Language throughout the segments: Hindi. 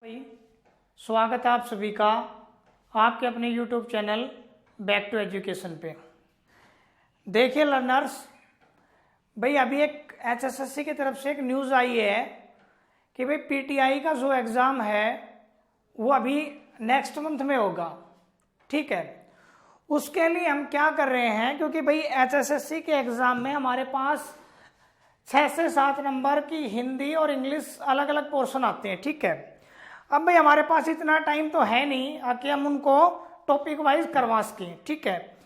स्वागत है आप सभी का आपके अपने YouTube channel back to education पे। देखिए लर्नर्स, भाई अभी एक HSSC की तरफ से एक न्यूज़ आई है कि भाई PTI का जो एग्ज़ाम है वो अभी नेक्स्ट मंथ में होगा। ठीक है, उसके लिए हम क्या कर रहे हैं, क्योंकि भाई HSSC के एग्ज़ाम में हमारे पास 6 से 7 नंबर की हिंदी और इंग्लिश अलग अलग पोर्शन आते हैं। ठीक है, अब भाई हमारे पास इतना टाइम तो है नहीं कि हम उनको टॉपिक वाइज करवा सकें। ठीक है,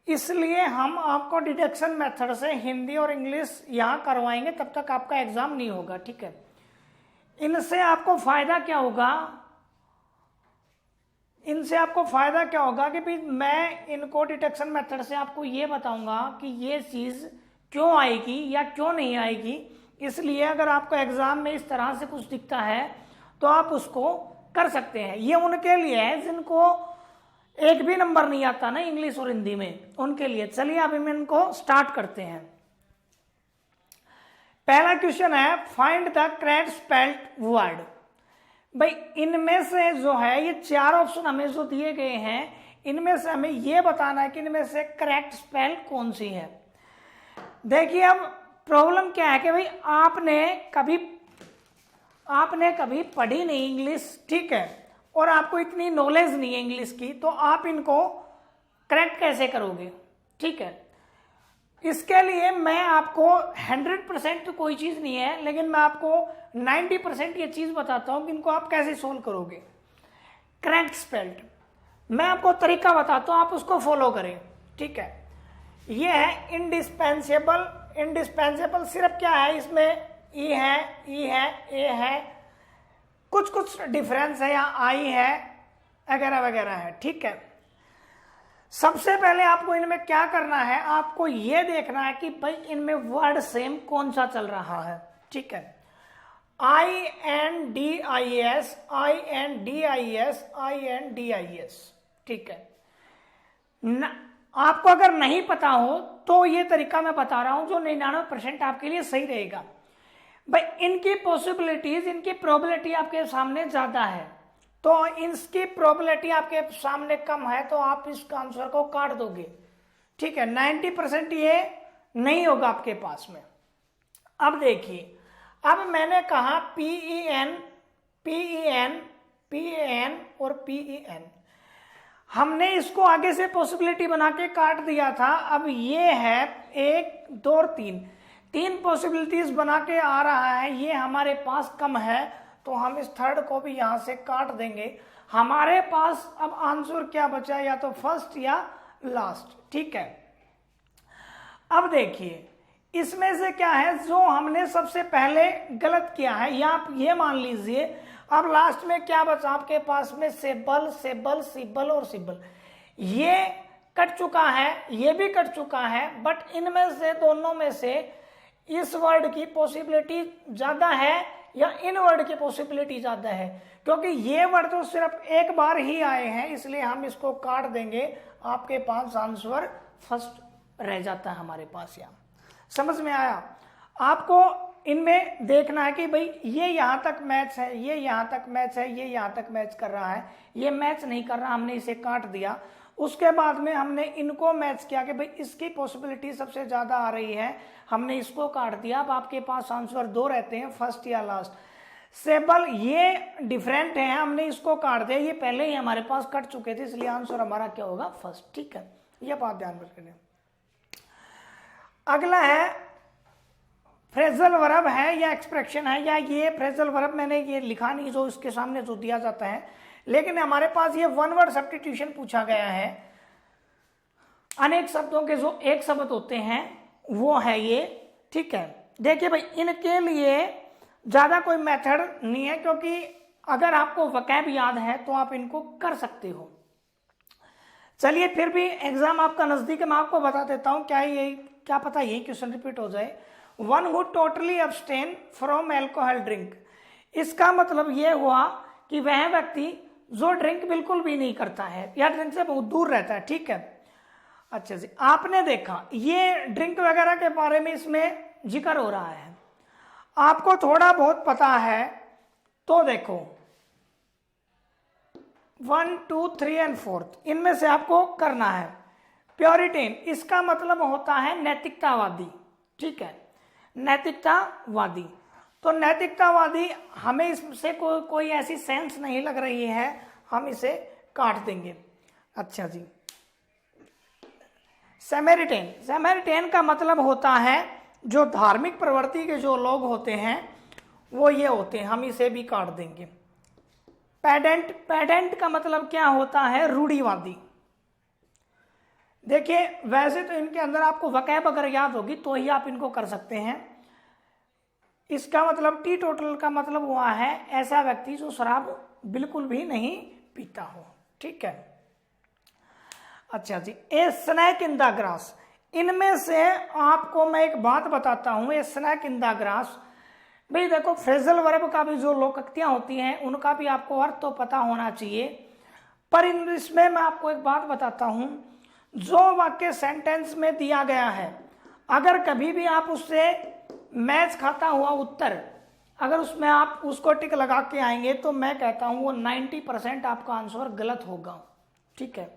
इसलिए हम आपको डिडक्शन मेथड से हिंदी और इंग्लिश यहाँ करवाएंगे, तब तक आपका एग्ज़ाम नहीं होगा। ठीक है, इनसे आपको फ़ायदा क्या होगा, कि भाई मैं इनको डिडक्शन मेथड से आपको ये बताऊंगा कि ये चीज़ क्यों आएगी या क्यों नहीं आएगी। इसलिए अगर आपको एग्ज़ाम में इस तरह से कुछ दिखता है तो आप उसको कर सकते हैं। ये उनके लिए है जिनको एक भी नंबर नहीं आता ना इंग्लिश और हिंदी में, उनके लिए। चलिए अभी हम इनको स्टार्ट करते हैं। पहला क्वेश्चन है, find the correct spelled word. भाई इनमें से जो है ये 4 ऑप्शन हमें जो दिए गए हैं, इनमें से हमें ये बताना है कि इनमें से करेक्ट स्पेल कौन सी है। देखिए अब प्रॉब्लम क्या है कि भाई आपने कभी पढ़ी नहीं इंग्लिश, ठीक है, और आपको इतनी नॉलेज नहीं है इंग्लिश की, तो आप इनको करेक्ट कैसे करोगे। ठीक है, इसके लिए मैं आपको 100% तो कोई चीज़ नहीं है, लेकिन मैं आपको 90% ये चीज़ बताता हूँ कि इनको आप कैसे सोल्व करोगे। करेक्ट स्पेल्ड मैं आपको तरीका बताता हूँ, आप उसको फॉलो करें। ठीक है, ये है इंडिस्पेंसेबल सिर्फ क्या है, इसमें ई है, ए है, कुछ डिफरेंस है, यहाँ आई है वगैरह वगैरह है। ठीक है, सबसे पहले आपको इनमें क्या करना है, आपको यह देखना है कि भाई इनमें वर्ड सेम कौन सा चल रहा है। ठीक है, INDIS, INDIS। ठीक है, आपको अगर नहीं पता हो तो ये तरीका मैं बता रहा हूं जो 99% आपके लिए सही रहेगा। भाई इनकी पॉसिबिलिटीज, इनकी प्रोबेबिलिटी आपके सामने ज्यादा है, तो इसकी प्रोबेबिलिटी आपके सामने कम है, तो आप इस आंसर को काट दोगे। ठीक है, 90% ये नहीं होगा आपके पास में। अब देखिए, अब मैंने कहा PEN और PEN, हमने इसको आगे से पॉसिबिलिटी बना के काट दिया था। अब ये है 1 2 और 3 पॉसिबिलिटीज बना के आ रहा है, ये हमारे पास कम है, तो हम इस थर्ड को भी यहां से काट देंगे। हमारे पास अब आंसर क्या बचा, या तो फर्स्ट या लास्ट। ठीक है, अब देखिए इसमें से क्या है जो हमने सबसे पहले गलत किया है, या आप ये मान लीजिए। अब लास्ट में क्या बचा आपके पास में, सिबल और सिबल, ये कट चुका है, ये भी कट चुका है, बट इनमें से दोनों में से इस वर्ड की पॉसिबिलिटी ज्यादा है या इन वर्ड की पॉसिबिलिटी ज्यादा है, क्योंकि ये वर्ड तो सिर्फ एक बार ही आए हैं, इसलिए हम इसको काट देंगे। आपके पास आंसर फर्स्ट रह जाता है हमारे पास। यहाँ समझ में आया? आपको इनमें देखना है कि भाई ये यहां तक मैच है, ये यहां तक मैच है, ये यहां तक मैच कर रहा है, ये मैच नहीं कर रहा, हमने इसे काट दिया। उसके बाद में हमने इनको मैच किया कि भाई इसकी पॉसिबिलिटी सबसे ज्यादा आ रही है, हमने इसको काट दिया। अब आपके पास आंसर 2 रहते हैं, फर्स्ट या लास्ट। सेबल ये डिफरेंट है, हमने इसको काट दिया, ये पहले ही हमारे पास कट चुके थे, इसलिए आंसर हमारा क्या होगा, फर्स्ट। ठीक है, ये बात ध्यान रखना। अगला है फ्रेजल वर्ब है या एक्सप्रेशन है, या ये फ्रेजल वर्ब मैंने ये लिखा नहीं जो इसके सामने जो दिया जाता है, लेकिन हमारे पास ये 1 वर्ड सब्स्टिट्यूशन पूछा गया है। अनेक शब्दों के जो एक शब्द होते हैं वो है ये। ठीक है, देखिए भाई इनके लिए ज्यादा कोई मेथड नहीं है, क्योंकि अगर आपको वकैब याद है तो आप इनको कर सकते हो। चलिए फिर भी एग्जाम आपका नजदीक है, मैं आपको बता देता हूं, क्या पता यही क्वेश्चन रिपीट हो जाए। 1 who totally abstain from alcohol drink, इसका मतलब यह हुआ कि वह व्यक्ति जो ड्रिंक बिल्कुल भी नहीं करता है या ड्रिंक से बहुत दूर रहता है। ठीक है, अच्छा जी, आपने देखा ये ड्रिंक वगैरह के बारे में इसमें जिक्र हो रहा है, आपको थोड़ा बहुत पता है तो देखो 1, 2, 3 एंड 4 इनमें से आपको करना है। प्योरिटेन इसका मतलब होता है नैतिकतावादी, ठीक है, नैतिकतावादी। तो नैतिकतावादी हमें इससे कोई ऐसी सेंस नहीं लग रही है, हम इसे काट देंगे। अच्छा जी, सैमरिटेन, सैमरिटेन का मतलब होता है जो धार्मिक प्रवृत्ति के जो लोग होते हैं वो ये होते हैं, हम इसे भी काट देंगे। पैडेंट, पैडेंट का मतलब क्या होता है? रूढ़िवादी। देखिए वैसे तो इनके अंदर आपको वकैब अगर याद होगी तो ही आप इनको कर सकते हैं। इसका मतलब टी टोटल का मतलब हुआ है ऐसा व्यक्ति जो शराब बिल्कुल भी नहीं पीता हो, ठीक है। अच्छा जी, a snake in the grass, इनमें से आपको मैं एक बात बताता हूं, a snake in the grass, भाई देखो फ्रेजल वर्ब का भी जो लोकोक्तियां होती हैं उनका भी आपको अर्थ तो पता होना चाहिए, पर इसमें मैं आपको एक बात बताता हूं, जो वाक्य सेंटेंस में दिया गया है अगर कभी भी आप उससे मैच खाता हुआ उत्तर अगर उसमें आप उसको टिक लगा के आएंगे तो मैं कहता हूं वो 90% आपका आंसर गलत होगा, ठीक है।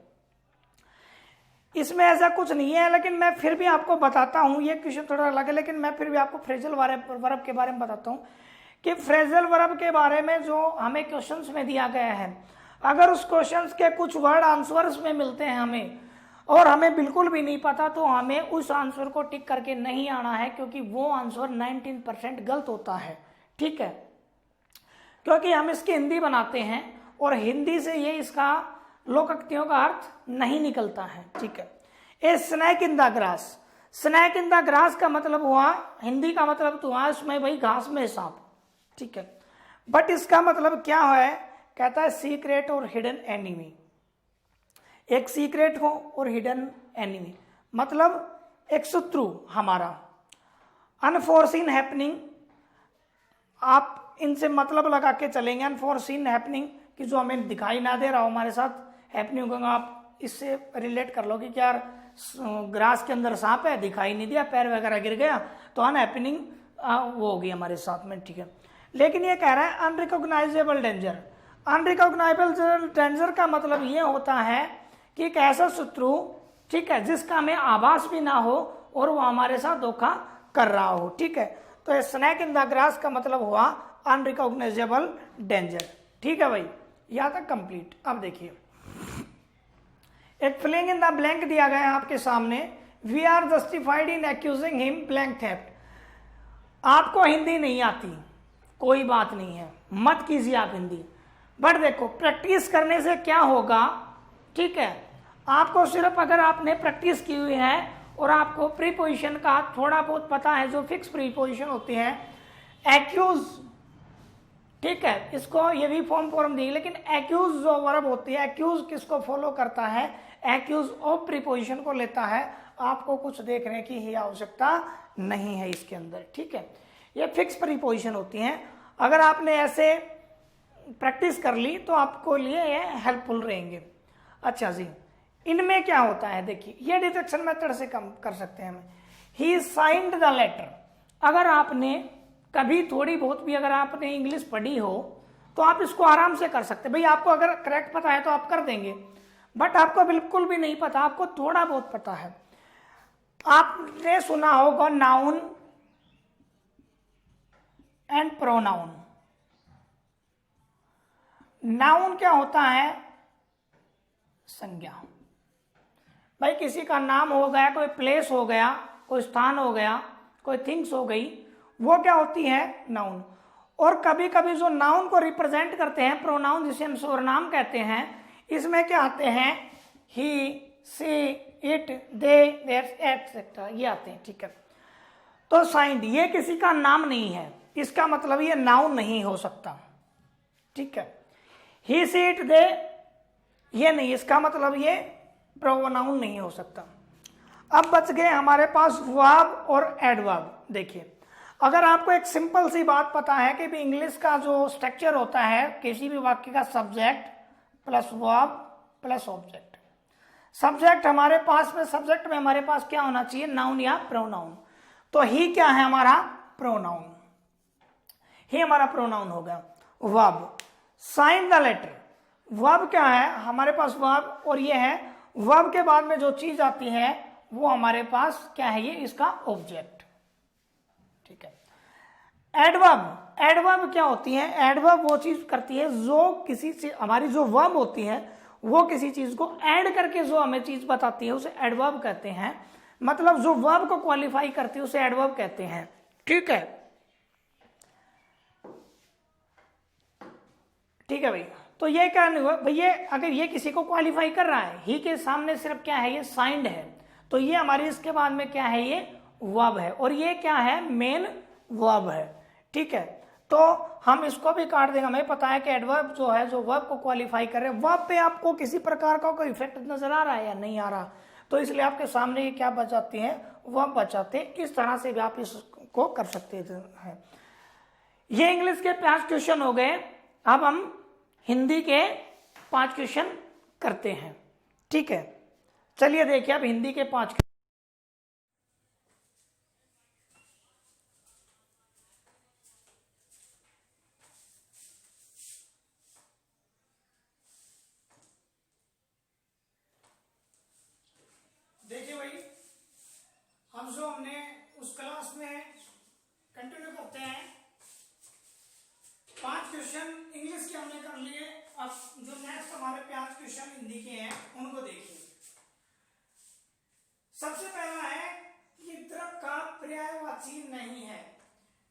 इसमें ऐसा कुछ नहीं है, लेकिन मैं फिर भी आपको बताता हूं, ये क्वेश्चन थोड़ा अलग है लेकिन मैं फिर भी आपको फ्रेजल वर्ब के बारे में बताता हूं कि फ्रेजल वर्ब के बारे में जो हमें क्वेश्चंस में दिया गया है, अगर उस क्वेश्चंस के कुछ वर्ड आंसर्स में मिलते हैं हमें और हमें बिल्कुल भी नहीं पता तो हमें उस आंसर को टिक करके नहीं आना है, क्योंकि वो आंसर 19% गलत होता है, ठीक है। क्योंकि हम इसकी हिंदी बनाते हैं और हिंदी से ये इसका लोकोक्तियों का अर्थ नहीं निकलता है, ठीक है। A snake in the grass, snake in the grass का मतलब हुआ, हिंदी का मतलब तो हुआ उसमें भाई घास में सांप, ठीक है। बट इसका मतलब क्या है? कहता है सीक्रेट और हिडन एनिमी, एक सीक्रेट हो और हिडन एनिमी मतलब एक शत्रु हमारा। अनफोर्सीन हैपनिंग, आप इनसे मतलब लगा के चलेंगे, अनफोर्सीन हैपनिंग कि जो हमें दिखाई ना दे रहा हो हमारे साथ हैपनिंग होगा, आप इससे रिलेट कर लो कि क्या ग्रास के अंदर सांप है, दिखाई नहीं दिया, पैर वगैरह गिर गया तो अनहैपनिंग वो होगी हमारे साथ में, ठीक है। लेकिन ये कह रहा है अनरिकॉग्नाइजेबल डेंजर, अनरिकॉग्नाइजेबल डेंजर का मतलब ये होता है कि एक ऐसा शत्रु, ठीक है, जिसका हमें आभास भी ना हो और वो हमारे साथ धोखा कर रहा हो, ठीक है। तो स्नैक इन द ग्रास का मतलब हुआ अनरिकॉग्नाइजेबल डेंजर, ठीक है भाई, यहां तक कंप्लीट। अब देखिए एक फिलिंग इन द ब्लैंक दिया गया है आपके सामने, we are justified in accusing him blank theft. आपको हिंदी नहीं आती कोई बात नहीं है, मत कीजिए आप हिंदी, बट देखो प्रैक्टिस करने से क्या होगा, ठीक है। आपको सिर्फ अगर आपने प्रैक्टिस की हुई है और आपको प्रीपोजिशन का थोड़ा बहुत पता है, जो फिक्स प्रीपोजिशन होती है, एक्यूज, ठीक है, इसको ये भी फॉर्म दी, लेकिन एक्यूज जो वर्ब होती है, एक्यूज किसको फॉलो करता है? एक्यूज ऑफ प्रीपोजिशन को लेता है। आपको कुछ देखने की ही आवश्यकता नहीं है इसके अंदर, ठीक है। ये फिक्स प्रीपोजिशन होती हैं, अगर आपने ऐसे प्रैक्टिस कर ली तो आपको लिए ये हेल्पफुल रहेंगे। अच्छा जी, इनमें क्या होता है देखिए, ये डिडक्शन मेथड से कम कर सकते हैं हम। ही साइंड द लेटर, अगर आपने कभी थोड़ी बहुत भी अगर आपने इंग्लिश पढ़ी हो तो आप इसको आराम से कर सकते हैं। भाई आपको अगर करेक्ट पता है तो आप कर देंगे, बट आपको बिल्कुल भी नहीं पता, आपको थोड़ा बहुत पता है। आपने सुना होगा नाउन एंड प्रोनाउन। नाउन क्या होता है? संज्ञा। भाई किसी का नाम हो गया, कोई प्लेस हो गया, कोई स्थान हो गया, कोई थिंग्स हो गई, वो क्या होती है? नाउन। और कभी कभी जो नाउन को रिप्रेजेंट करते हैं प्रोनाउन, जिसे हम सर्वनाम कहते हैं, इसमें क्या आते हैं? ही, सी, इट, दे, एटसेट्रा, ये आते हैं, ठीक है। तो साइंड ये किसी का नाम नहीं है, इसका मतलब ये नाउन नहीं हो सकता, ठीक है। ही, सी, इट, दे ये नहीं, इसका मतलब ये प्रोनाउन नहीं हो सकता। अब बच गए हमारे पास वर्ब और एडवर्ब। देखिए अगर आपको एक सिंपल सी बात पता है कि भी इंग्लिश का जो स्ट्रक्चर होता है किसी भी वाक्य का, subject plus verb plus object. Subject हमारे पास में, सब्जेक्ट में हमारे पास क्या होना चाहिए? नाउन या प्रोनाउन। तो ही क्या है? हमारा प्रोनाउन, ही हमारा प्रोनाउन होगा। Verb, sign the letter, verb क्या है, हमारे पास वर्ब और ये है, वर्ब के बाद में जो चीज आती है वो हमारे पास क्या है, ये इसका ऑब्जेक्ट। ठीक है। एडवर्ब, एडवर्ब क्या होती है, एडवर्ब वो चीज करती है जो किसी से, हमारी जो वर्ब होती है वो किसी चीज को ऐड करके जो हमें चीज बताती है उसे एडवर्ब कहते हैं। मतलब जो वर्ब को क्वालिफाई करती है उसे एडवर्ब कहते हैं। ठीक है, ठीक है भाई। तो ये क्या हुआ भैया, अगर ये किसी को क्वालिफाई कर रहा है, ही के सामने सिर्फ क्या है, ये साइंड है, तो ये हमारी इसके बाद में क्या है, ये वर्ब है, और ये क्या है, मेन वर्ब है। ठीक है, तो हम इसको भी काट देंगे। हमें पता है कि एडवर्ब जो है, जो वर्ब को क्वालिफाई कर रहे हैं, वर्ब पे आपको किसी प्रकार का कोई इफेक्ट नजर आ रहा है या नहीं आ रहा, तो इसलिए आपके सामने ये क्या बचाते हैं, वर्ब बचाते हैं। इस तरह से भी आप इसको कर सकते हैं। ये इंग्लिश के 5 क्वेश्चन हो गए। अब हम हिंदी के 5 क्वेश्चन करते हैं। ठीक है, चलिए देखिए अब हिंदी के 5। देखिए भाई, हम जो हमने उस क्लास में कंटिन्यू करते हैं, 5 क्वेश्चन इंग्लिश के हमने कर लिए। अब जो नेक्स्ट हमारे 5 क्वेश्चन हिंदी के हैं उनको देखिए। सबसे पहला है कि द्रव का पर्यायवाची नहीं है।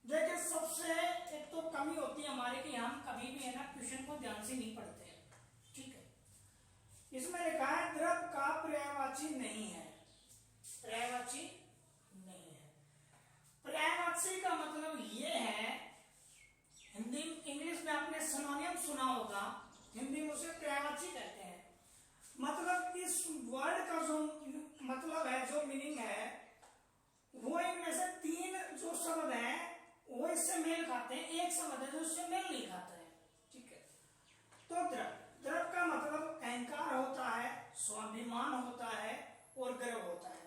देखिए, सबसे एक तो कमी होती है हमारे कि हम कभी भी है ना क्वेश्चन को ध्यान से नहीं पढ़ते हैं। ठीक है, इसमें लिखा है द्रव का पर्यायवाची नहीं है, पर्यायवाची नहीं है। पर्यायवाची का मतलब ये है, हिंदी इंग्लिश में आपने सिनोनिम सुना होगा, हिंदी में उसे पर्यायवाची कहते हैं। मतलब इस वर्ड का जो मतलब है, जो मीनिंग है, वो इनमें से 3 जो शब्द हैं वो इससे मेल खाते हैं, एक शब्द है जो इससे मेल नहीं खाता है। ठीक है, तो द्रव, द्रव का मतलब अहंकार होता है, स्वाभिमान होता है और गर्व होता है।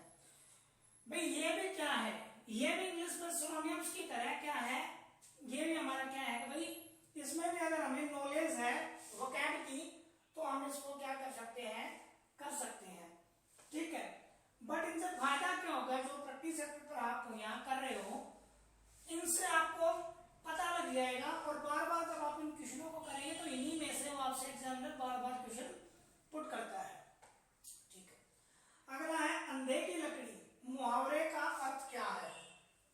भाई ये भी क्या है, ये भी इंग्लिश में सिनोनिम्स की तरह क्या है, ये भी हमारा क्या है भाई, इसमें भी अगर हमें नॉलेज है वोकैब की तो हम इसको क्या कर सकते हैं, कर सकते हैं। ठीक है, बट इनसे फायदा क्या होगा, जो प्रैक्टिस आप यहाँ कर रहे हो, इनसे आपको पता लग जाएगा, और बार बार जब आप इन क्वेश्चनों को करेंगे तो इन्हीं में से वो आपसे एग्जामिनर बार बार क्वेश्चन पुट करता है। ठीक है, अगला है अंधे की लकड़ी। मुहावरे का अर्थ क्या है,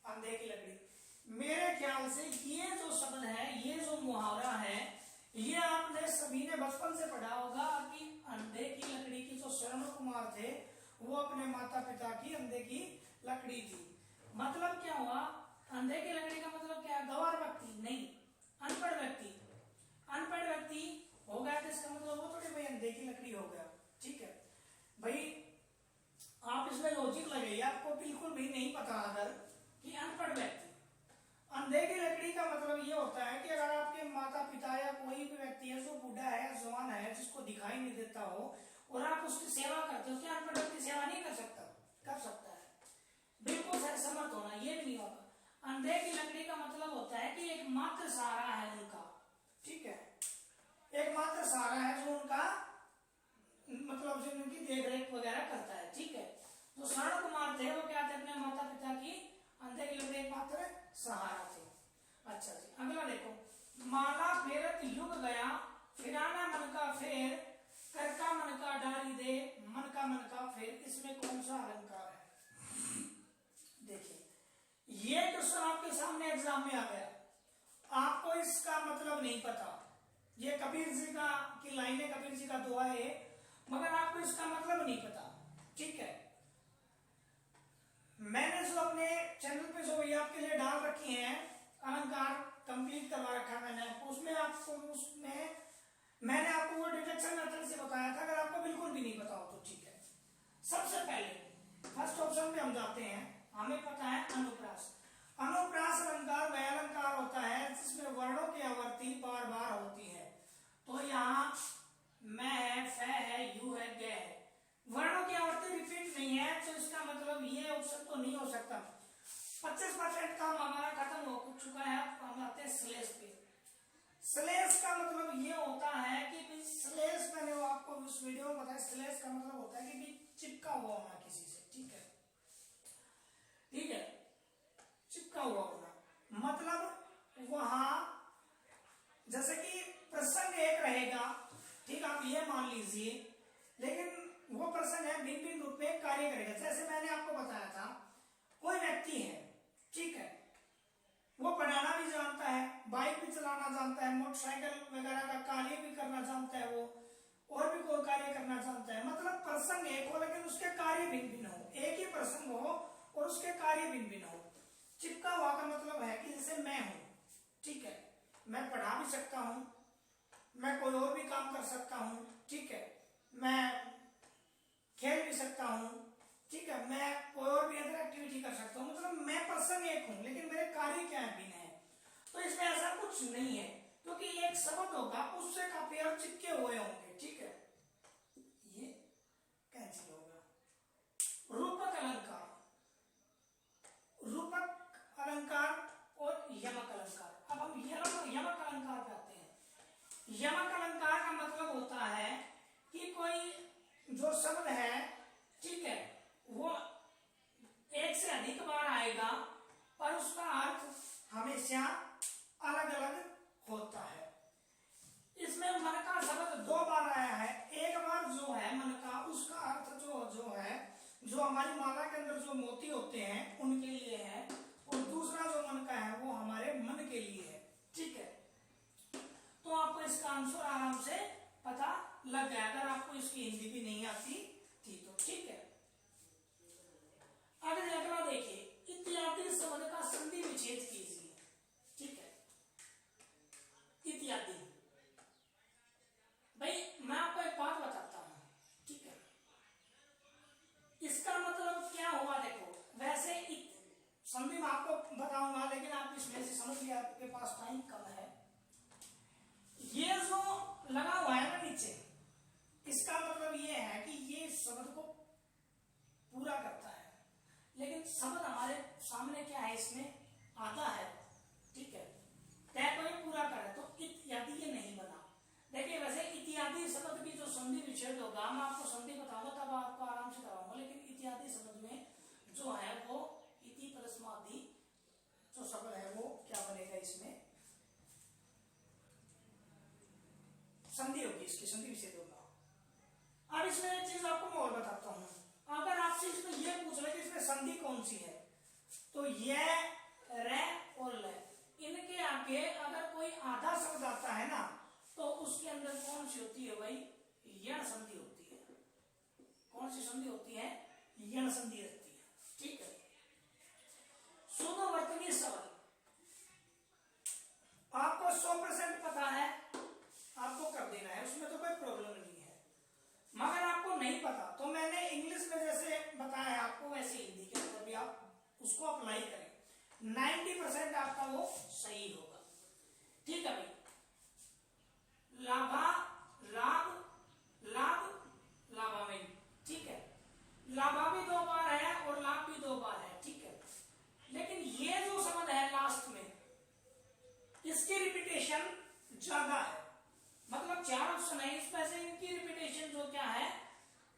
अंधे की लकड़ी। मेरे ख्याल से ये जो शब्द है, ये जो मुहावरा है, ये आपने सभी ने बचपन से पढ़ा होगा कि अंधे की लकड़ी की जो शरण कुमार थे वो अपने माता पिता की अंधे की लकड़ी थी। मतलब क्या हुआ, अंधे की लकड़ी का मतलब क्या है, गवार व्यक्ति नहीं, अनपढ़ व्यक्ति। अनपढ़ व्यक्ति हो गया तो इसका मतलब वो थोड़ी भाई अंधे की लकड़ी हो गया। ठीक है भाई, आप इसमें लॉजिक लगाइए, आपको बिल्कुल भी नहीं पता अगर कि अनपढ़ व्यक्ति। अंधे की लकड़ी का मतलब ये होता है कि अगर आपके माता पिता या कोई भी व्यक्ति है जो बूढ़ा है, जवान है, जिसको दिखाई नहीं देता हो, और आप उसकी सेवा करते हो, क्या अनपढ़ व्यक्ति सेवा नहीं कर सकता, कर सकता है, बिल्कुल सर समर्थ होना, ये भी नहीं होगा। अंधे की लकड़ी का मतलब होता है कि एकमात्र सहारा है उनका। ठीक है, एकमात्र सहारा है जो उनका मतलब जो उनकी देखरेख वगैरह करता है। ठीक है, जो शरण कुमार थे वो क्या थे, अपने माता पिता की अंधे की लकड़ी एकमात्र सहारा थे। अच्छा जी, अगला देखो, माला फेरत युग गया, फिराना मन का फेर, कर का मन का डारी दे, मन का फेर, इसमें कौन सा अलंकार है। देखिए, ये क्वेश्चन आपके सामने एग्जाम में आ गया, आपको इसका मतलब नहीं पता, ये कबीर जी का की लाइनें, कबीर जी का दुआ है, मगर आपको इसका मतलब नहीं पता। ठीक है, मैंने जो अपने चैनल पे जो ये आपके लिए डाल रखी हैं अलंकार, कंप्लीट करवा रखा है मैंने, उसमें आपको, उसमें मैंने आपको वो डिटेक्शन मेथड से बताया था, अगर आपको बिल्कुल भी नहीं पता हो तो। ठीक है, सबसे पहले फर्स्ट ऑप्शन पे हम जाते हैं, हमें पता है अनुप्रास। अनुप्रास अलंकार वह अलंकार होता है जिसमें वर्णों की आवर्ती बार बार होती है। तो यहाँ मैं है, फे है, यू है, गे है, वर्णों की आवर्ती रिपीट नहीं है, तो इसका मतलब ये ऑप्शन तो नहीं हो सकता। 25% काम हमारा खत्म हो चुका है। हम आते हैं स्लेश पे। स्लेश का मतलब ये होता है कि स्लेश ठीक, आप ये मान लीजिए, लेकिन वो पर्सन है भिन्न भिन्न रूप में कार्य करेगा। जैसे मैंने आपको बताया था, कोई व्यक्ति है, ठीक है, वो पढ़ाना भी जानता है, बाइक भी चलाना जानता है, मोटरसाइकिल वगैरह का कार्य भी करना जानता है, वो और भी कोई कार्य करना जानता है। मतलब पर्सन एक हो लेकिन उसके कार्य भिन्न भिन्न हो, एक ही पर्सन हो और उसके कार्य भिन्न भिन्न हो। चिपका हुआ का मतलब है कि जैसे मैं हूं, ठीक है, मैं पढ़ा भी सकता हूं, मैं कोई और भी काम कर सकता हूं, ठीक है, मैं खेल भी सकता हूं, ठीक है, मैं कोई और भी अदर एक्टिविटी कर सकता हूं। मतलब मैं पर्सन एक हूं लेकिन मेरे कार्य क्या भिन्न है। तो इसमें ऐसा कुछ नहीं है, क्योंकि एक शब्द होगा उससे का पेयर चिपके हुए होंगे, ठीक है, ये कैंसिल होगा। रूपक अलंकार, रूपक अलंकार और यमक अलंकार। अब हम यमक अलंकार पे आते हैं। यमक अलंकार का मतलब होता है कि कोई जो शब्द है, ठीक है, वो एक से अधिक बार आएगा पर उसका अर्थ हमेशा अलग अलग होता है। इसमें मन का शब्द 2 बार आया है। एक बार जो है मन का, उसका अर्थ जो है, जो हमारी माला के अंदर जो मोती होते हैं उनके लिए है, और दूसरा जो मन का है वो हमारे मन के लिए है, ठीक है। तो आपको इसका आंसर आराम से पता लग गया, अगर आपको इसकी हिंदी भी नहीं आती थी तो, ठीक है। अगला देखिए, इत्यादि शब्द का संधि विच्छेद कीजिए, ठीक है। इत्यादि, भाई मैं आपको एक बात बताता हूं, ठीक है, इसका मतलब क्या हुआ देखो। वैसे संधि मैं आपको बताऊंगा, लेकिन आप इसमें से समझ लिया, आपके पास टाइम कम है। ये जो लगा हुआ है ना नीचे, इसका मतलब ये है कि ये शब्द को पूरा करता है, लेकिन शब्द हमारे सामने क्या है, इसमें आता है, ठीक है, तय कोई पूरा करे तो इत्यादि ये नहीं बना। देखिए वैसे इत्यादि शब्द की जो संधि विच्छेद होगा, मैं आपको संधि बताऊंगा तब आपको आराम से कराऊंगा, लेकिन इत्यादि शब्द में जो है वो इति प्लस मादि जो शब्द है वो क्या बनेगा, इसमें संधि होगी, इसकी संधि विच्छेद होगा। अब इसमें एक चीज आपको मैं और बताता हूं, अगर आपसे इसमें यह पूछ रहे कि इसमें संधि कौन सी है, तो यह, रे और ल, इनके आगे अगर कोई आधा शब्द आता है ना, तो उसके अंदर कौन सी होती है भाई, यण संधि होती है। कौन सी संधि होती है, यण संधि रहती है, ठीक है। शुद्ध वर्तनी शब्द आपको 100% पता है, आपको कर देना है, उसमें तो कोई प्रॉब्लम नहीं है। मगर आपको नहीं पता तो मैंने इंग्लिश में जैसे बताया है आपको, वैसे हिंदी के अंदर भी आप उसको अप्लाई करें, 90% आपका वो सही होगा, ठीक है भाई। लाभा, लाभ, लाभ, लाभाविन, ठीक है, लाभा भी 2 बार है और लाभ भी 2 बार है, ठीक है। लेकिन ये जो शब्द है लास्ट में, इसकी रिपीटेशन ज्यादा है, मतलब 4 ऑप्शन है, इसमें से इनकी रिपीटेशन जो क्या है,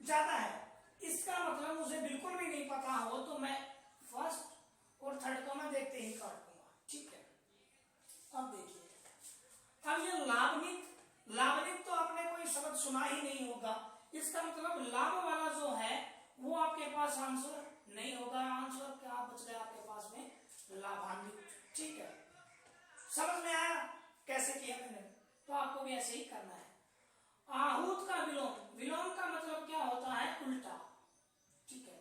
ज्यादा है। इसका मतलब मुझे बिल्कुल भी नहीं पता हो तो मैं फर्स्ट और थर्ड को मैं देखते ही काट दूंगा, ठीक है। अब देखिए, अब ये लाभनिक, लाभनिक तो आपने कोई शब्द सुना ही नहीं होगा, इसका मतलब लाभ वाला जो है वो आपके पास आंसर नहीं होगा। आंसर क्या बच गया आपके पास में, लाभान्वित, ठीक है। समझ में आया कैसे किया मैंने, तो आपको भी ऐसे ही करना है। आहूत का विलोम, विलोम का मतलब क्या होता है, उल्टा, ठीक है।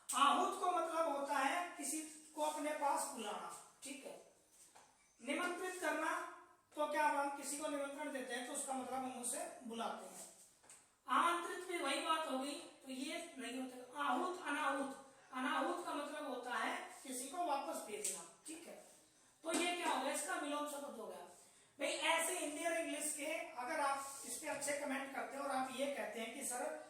आहूत को मतलब होता है किसी को अपने पास बुलाना, ठीक है। निमंत्रित करना, तो क्या हम किसी को निमंत्रण देते हैं तो उसका मतलब हम उसे बुलाते हैं। आमंत्रित भी वही बात होगी, तो ये नहीं होता। आहूत, अनाहूत, अनाहूत का मतलब होता है किसी को वापस भेजना, ठीक है। तो ये क्या हो गया, इसका विलोम शब्द हो गया। भाई ऐसे हिंदी और इंग्लिश के अगर आप इस पे अच्छे कमेंट करते हैं और आप ये कहते हैं कि सर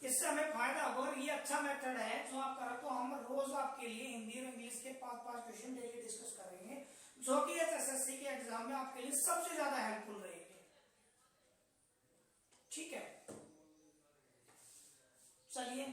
इससे हमें फायदा होगा और ये अच्छा मेथड है जो आप करो, तो हम रोज आपके लिए हिंदी और इंग्लिश के 5-5 क्वेश्चन डेली डिस्कस करेंगे, जो कि एसएससी के एग्जाम में आपके लिए सबसे ज्यादा हेल्पफुल रहेंगे, ठीक है। चलिए